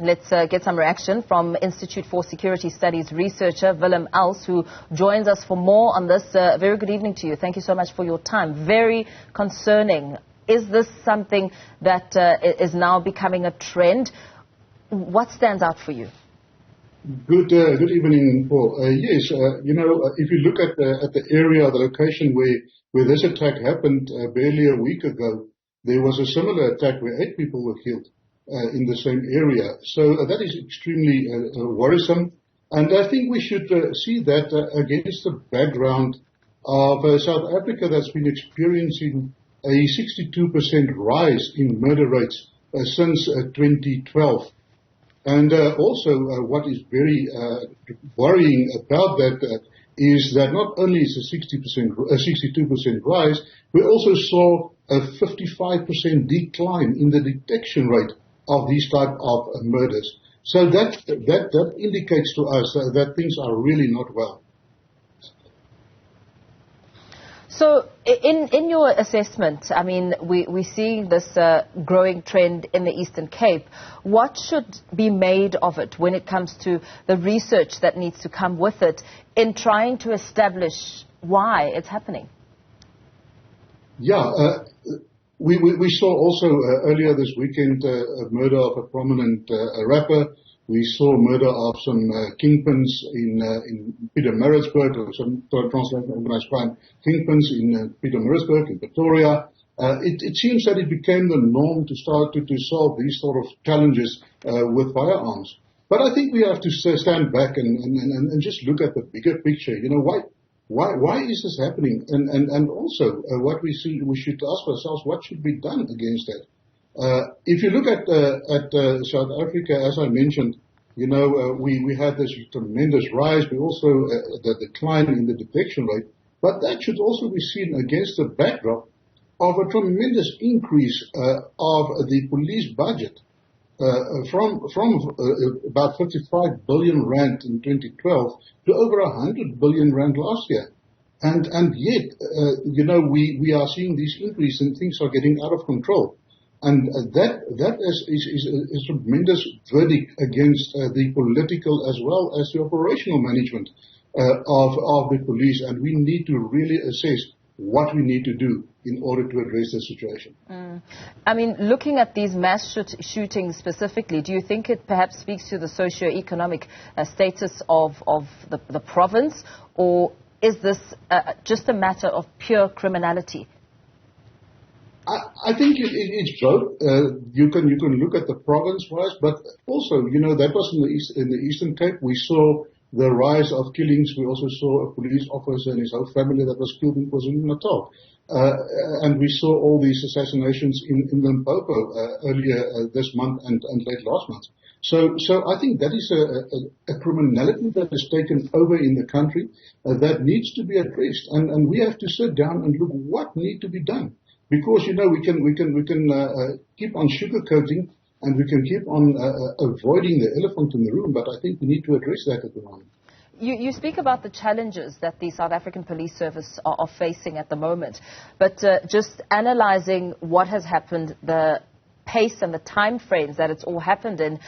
Let's get some reaction from Institute for Security Studies researcher Willem Els, who joins us for more on this. Very good evening to you. Thank you so much for your time. Very concerning. Is this something that is now becoming a trend? What stands out for you? Good evening, Paul. Yes, if you look at the area, the location where this attack happened barely a week ago, there was a similar attack where 8 people were killed in the same area. So that is extremely worrisome. And I think we should see that against the background of South Africa that's been experiencing a 62% rise in murder rates since 2012. And also what is very worrying about that is that not only is a 62% rise, we also saw a 55% decline in the detection rate of these type of murders. So that indicates to us that things are really not well. So in your assessment, I mean, we see this growing trend in the Eastern Cape. What should be made of it when it comes to the research that needs to come with it in trying to establish why it's happening? Yeah, we saw also earlier this weekend a murder of a prominent rapper. We saw murder of some kingpins in Pietermaritzburg, or some translated organized crime kingpins in Pietermaritzburg, in Pretoria. It seems that it became the norm to start to solve these sort of challenges with firearms. But I think we have to stand back and just look at the bigger picture. You know, why is this happening? And also what we should ask ourselves, what should be done against that? If you look at South Africa, as I mentioned, you know, we had this tremendous rise. We also the decline in the detection rate, but that should also be seen against the backdrop of a tremendous increase of the police budget from about 55 billion rand in 2012 to over 100 billion rand last year. And yet, you know, we are seeing this increase and things are getting out of control. And that is a tremendous verdict against the political as well as the operational management of the police. And we need to really assess what we need to do in order to address the situation. I mean, looking at these mass shootings specifically, do you think it perhaps speaks to the socio-economic status of the province, or is this just a matter of pure criminality? I think it's both. You can look at the province-wise, but also, you know, that was in the Eastern Cape. We saw the rise of killings. We also saw a police officer and his whole family that was killed in KwaZulu-Natal. And we saw all these assassinations in Limpopo earlier this month and late last month. So I think that is a criminality that has taken over in the country that needs to be addressed. And we have to sit down and look what needs to be done. Because, you know, we can keep on sugarcoating and we can keep on avoiding the elephant in the room, but I think we need to address that at the moment. You speak about the challenges that the South African Police Service are facing at the moment, but just analyzing what has happened, the pace and the time frames that it's all happened in,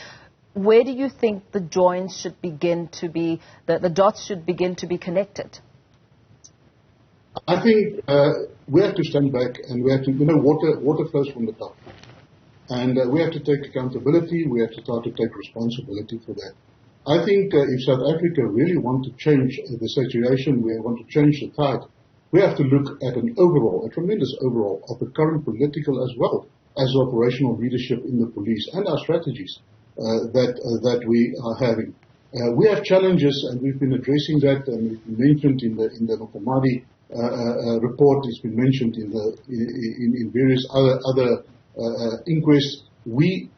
where do you think the joints should begin to be, the dots should begin to be connected? I think we have to stand back and we have to, you know, water flows from the top. And we have to take accountability. We have to start to take responsibility for that. I think if South Africa really want to change the situation, we want to change the tide, we have to look at a tremendous overhaul of the current political as well as operational leadership in the police and our strategies that we are having. We have challenges and we've been addressing that, and we've been mentioned in the Mokomadi report. It's been mentioned in various other inquests. We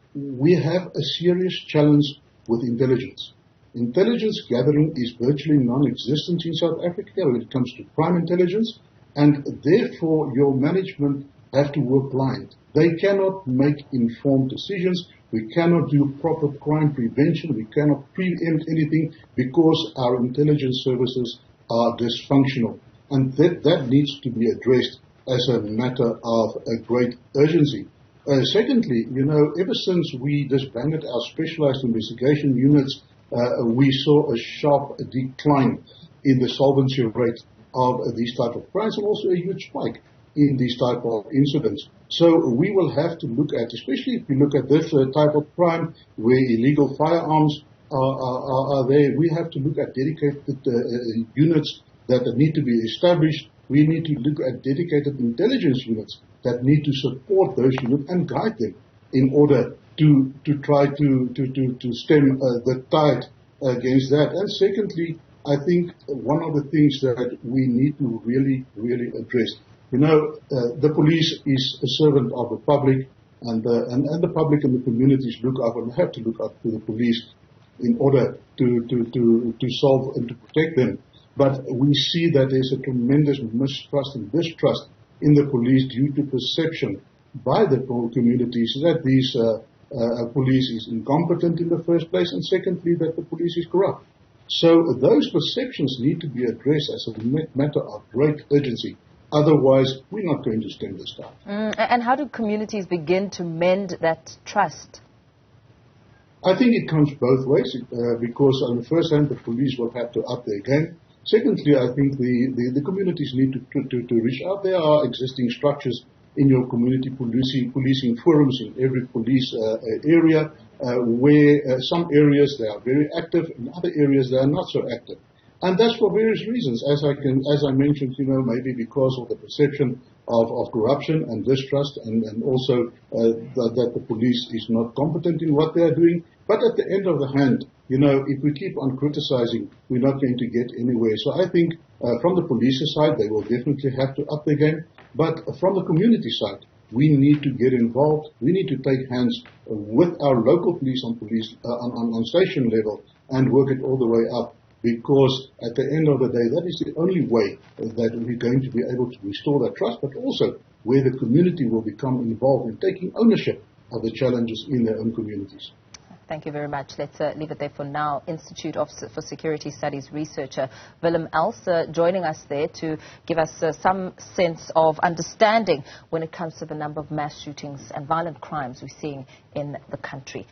have a serious challenge with intelligence. Intelligence gathering is virtually non-existent in South Africa when it comes to crime intelligence, and therefore your management have to work blind. They cannot make informed decisions. We cannot do proper crime prevention. We cannot preempt anything because our intelligence services are dysfunctional. And that needs to be addressed as a matter of a great urgency. Secondly, ever since we disbanded our specialized investigation units, we saw a sharp decline in the solvency rate of these type of crimes, and also a huge spike in these type of incidents. So we will have to look at, especially if we look at this type of crime where illegal firearms are there, we have to look at dedicated units that need to be established. We need to look at dedicated intelligence units that need to support those units and guide them in order to try to stem the tide against that. And secondly, I think one of the things that we need to really address, the police is a servant of the public, and the public and the communities look up and have to look up to the police in order to solve and to protect them. But we see that there's a tremendous mistrust and distrust in the police due to perception by the communities that these police is incompetent in the first place, and secondly, that the police is corrupt. So those perceptions need to be addressed as a matter of great urgency. Otherwise, we're not going to stem this tide. And how do communities begin to mend that trust? I think it comes both ways, because on the first hand, the police will have to up their game. Secondly, I think the communities need to reach out. There are existing structures in your community policing forums in every police area, where some areas they are very active, in other areas they are not so active. And that's for various reasons, as I mentioned, maybe because of the perception of corruption and distrust, and also that the police is not competent in what they are doing. But at the end of the hand, if we keep on criticizing, we're not going to get anywhere. So I think from the police side, they will definitely have to up their game. But from the community side, we need to get involved. We need to take hands with our local police on station level and work it all the way up. Because at the end of the day, that is the only way that we're going to be able to restore that trust, but also where the community will become involved in taking ownership of the challenges in their own communities. Thank you very much. Let's leave it there for now. Institute for Security Studies researcher Willem Els joining us there to give us some sense of understanding when it comes to the number of mass shootings and violent crimes we're seeing in the country.